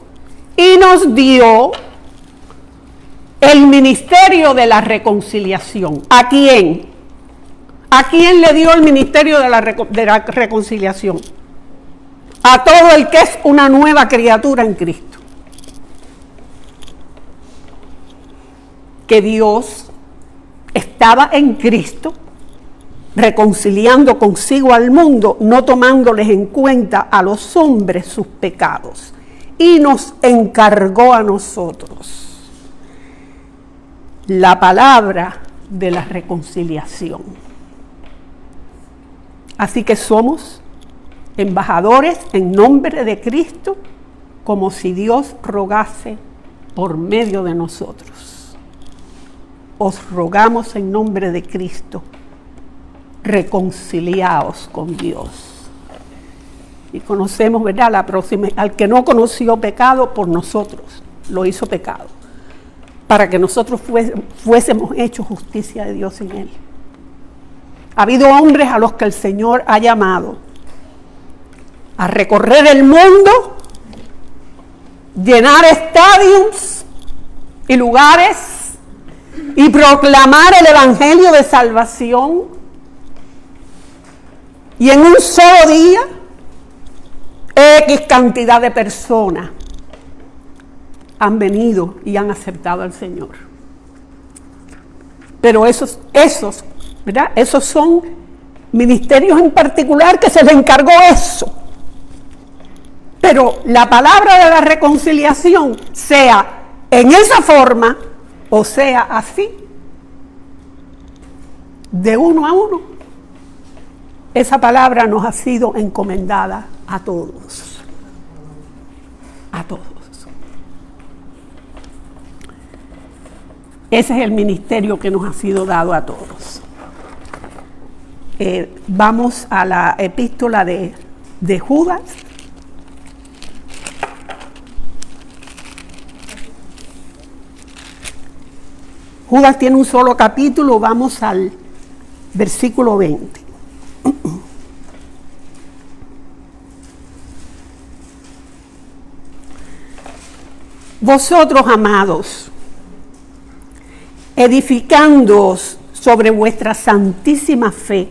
y nos dio el ministerio de la reconciliación. ¿A quién? ¿A quién le dio el ministerio de la reconciliación? A todo el que es una nueva criatura en Cristo. Que Dios estaba en Cristo reconciliando consigo al mundo, no tomándoles en cuenta a los hombres sus pecados, y nos encargó a nosotros la palabra de la reconciliación. Así que somos embajadores en nombre de Cristo, como si Dios rogase por medio de nosotros. Os rogamos en nombre de Cristo, reconciliaos con Dios. Y conocemos, ¿verdad?, la próxima, al que no conoció pecado, por nosotros lo hizo pecado, para que nosotros fuésemos hechos justicia de Dios en él. Ha habido hombres a los que el Señor ha llamado a recorrer el mundo, llenar estadios y lugares y proclamar el evangelio de salvación. Y en un solo día, X cantidad de personas han venido y han aceptado al Señor. Pero esos, ¿verdad?, esos son ministerios en particular que se les encargó eso. Pero la palabra de la reconciliación, sea en esa forma o sea así, de uno a uno, esa palabra nos ha sido encomendada a todos. A todos. Ese es el ministerio que nos ha sido dado a todos. Vamos a la epístola de Judas. Judas tiene un solo capítulo, vamos al versículo 20. Vosotros, amados, edificándoos sobre vuestra santísima fe,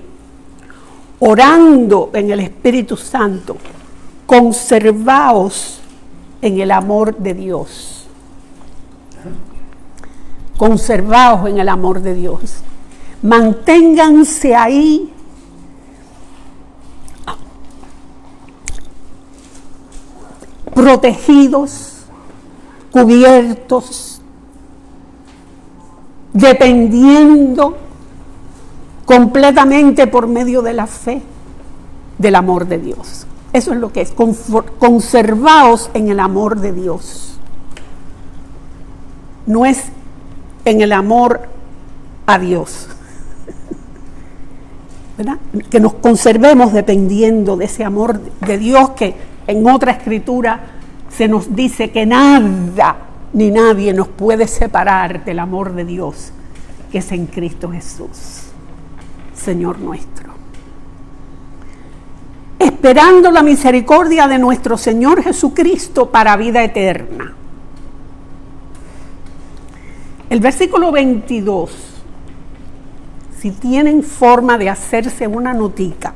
orando en el Espíritu Santo, conservaos en el amor de Dios. Conservaos en el amor de Dios. Manténganse ahí protegidos, cubiertos, dependiendo completamente por medio de la fe del amor de Dios. Eso es lo que es, conservaos en el amor de Dios. No es en el amor a Dios, ¿verdad? Que nos conservemos dependiendo de ese amor de Dios, que en otra escritura se nos dice que nada ni nadie nos puede separar del amor de Dios, que es en Cristo Jesús, Señor nuestro. Esperando la misericordia de nuestro Señor Jesucristo para vida eterna. El versículo 22, si tienen forma de hacerse una notica,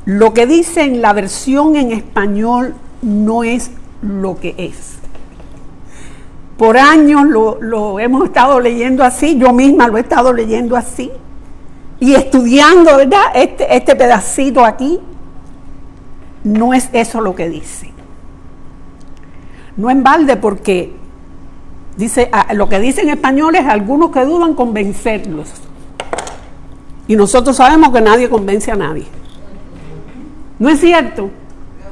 lo que dice en la versión en español no es lo que es. Por años lo hemos estado leyendo así, yo misma lo he estado leyendo así, y estudiando, ¿verdad? Este pedacito aquí, no es eso lo que dice. No en balde, porque dice, lo que dice en español es: algunos que dudan, convencerlos. Y nosotros sabemos que nadie convence a nadie. ¿No es cierto?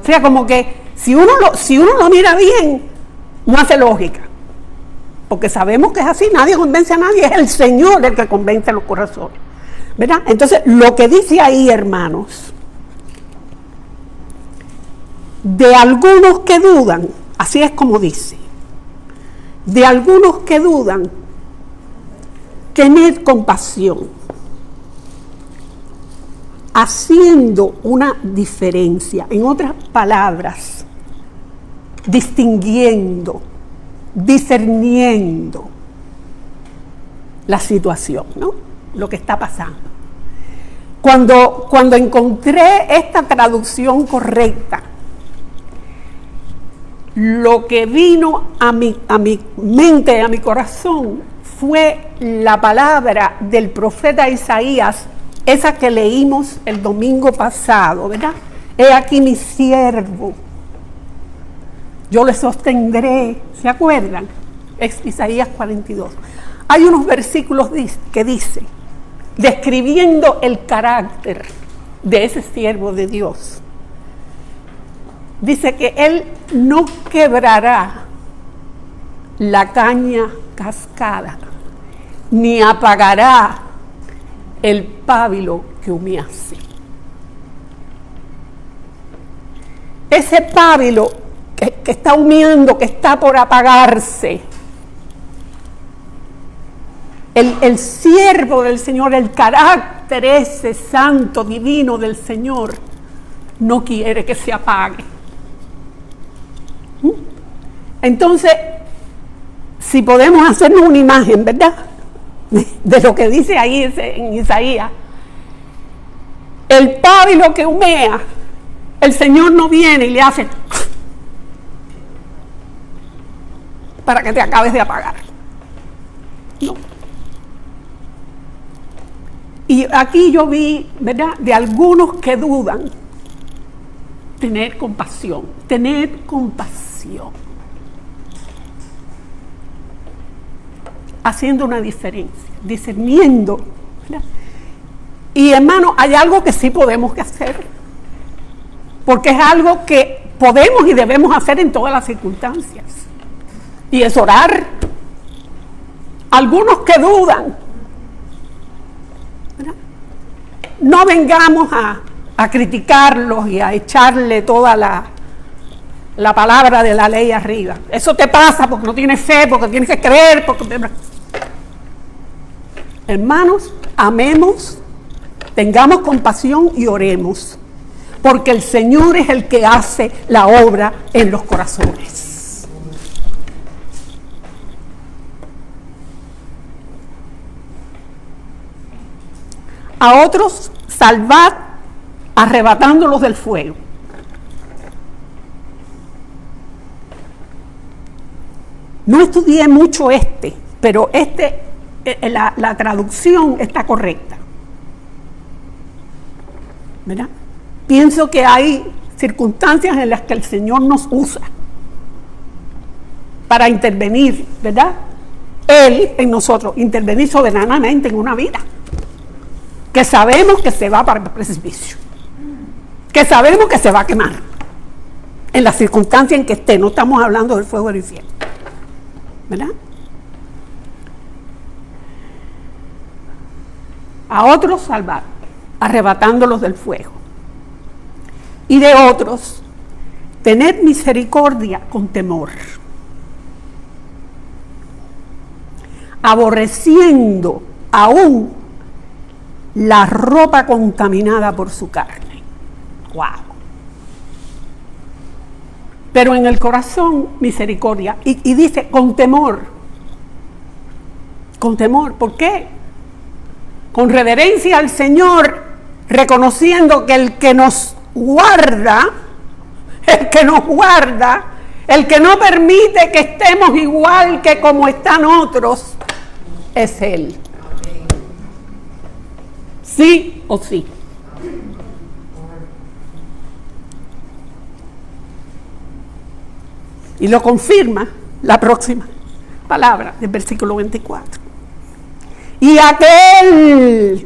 O sea, como que si uno lo mira bien, no hace lógica. Porque sabemos que es así, nadie convence a nadie, es el Señor el que convence los corazones, ¿verdad? Entonces, lo que dice ahí, hermanos, de algunos que dudan, así es como dice, de algunos que dudan, tened compasión, haciendo una diferencia. En otras palabras, distinguiendo, discerniendo la situación, ¿no? Lo que está pasando. Cuando encontré esta traducción correcta, lo que vino a mi mente, a mi corazón, fue la palabra del profeta Isaías, esa que leímos el domingo pasado, ¿verdad? He aquí mi siervo, yo le sostendré. ¿Se acuerdan? Es Isaías 42. Hay unos versículos que dicen, describiendo el carácter de ese siervo de Dios, dice que él no quebrará la caña cascada, ni apagará el pábilo que humease. Ese pábilo que está humeando, que está por apagarse, el siervo del Señor, el carácter ese santo, divino del Señor, no quiere que se apague. Entonces, si podemos hacernos una imagen, ¿verdad?, de lo que dice ahí en Isaías, el pábilo que humea, el Señor no viene y le hace para que te acabes de apagar. No. Y aquí yo vi, ¿verdad?, de algunos que dudan, tener compasión, haciendo una diferencia, discerniendo, ¿verdad? Y hermano, hay algo que sí podemos hacer, porque es algo que podemos y debemos hacer en todas las circunstancias, y es orar. Algunos que dudan, ¿verdad?, no vengamos a criticarlos y a echarle toda la palabra de la ley arriba. Eso te pasa porque no tienes fe, porque tienes que creer, Hermanos, amemos, tengamos compasión y oremos. porque el Señor es el que hace la obra en los corazones. A otros salvad arrebatándolos del fuego. No estudié mucho pero la traducción está correcta, ¿verdad? Pienso que hay circunstancias en las que el Señor nos usa para intervenir, ¿verdad? Él en nosotros, intervenir soberanamente en una vida que sabemos que se va para el precipicio, que sabemos que se va a quemar en la circunstancia en que esté. No estamos hablando del fuego del infierno, ¿verdad? A otros salvar, arrebatándolos del fuego. Y de otros, tened misericordia con temor, aborreciendo aún la ropa contaminada por su carne. ¡Wow! Pero en el corazón, misericordia. Y dice, con temor. Con temor. ¿Por qué? Con reverencia al Señor, reconociendo que el que nos guarda, el que no permite que estemos igual que como están otros, es Él. Sí o sí. Y lo confirma la próxima palabra del versículo 24. Y aquel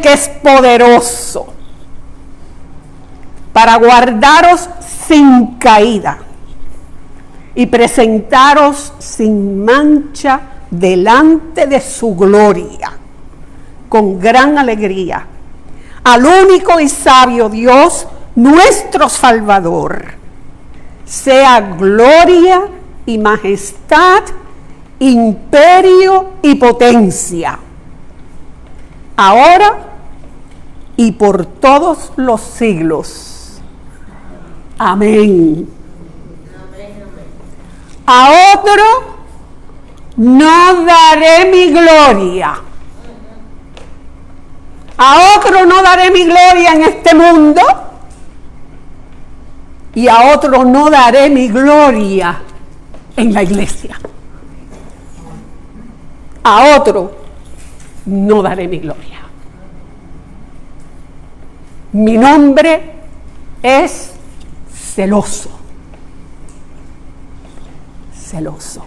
que es poderoso para guardaros sin caída y presentaros sin mancha delante de su gloria, con gran alegría, al único y sabio Dios, nuestro Salvador, sea gloria y majestad, imperio y potencia, ahora y por todos los siglos. Amén. A otro no daré mi gloria. A otro no daré mi gloria en este mundo, y a otro no daré mi gloria en la iglesia. A otro no daré mi gloria. Mi nombre es celoso. Celoso.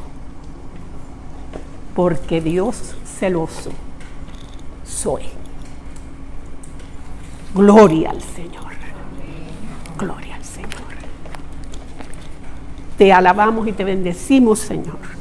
Porque Dios celoso soy. Gloria al Señor. Gloria al Señor. Te alabamos y te bendecimos, Señor.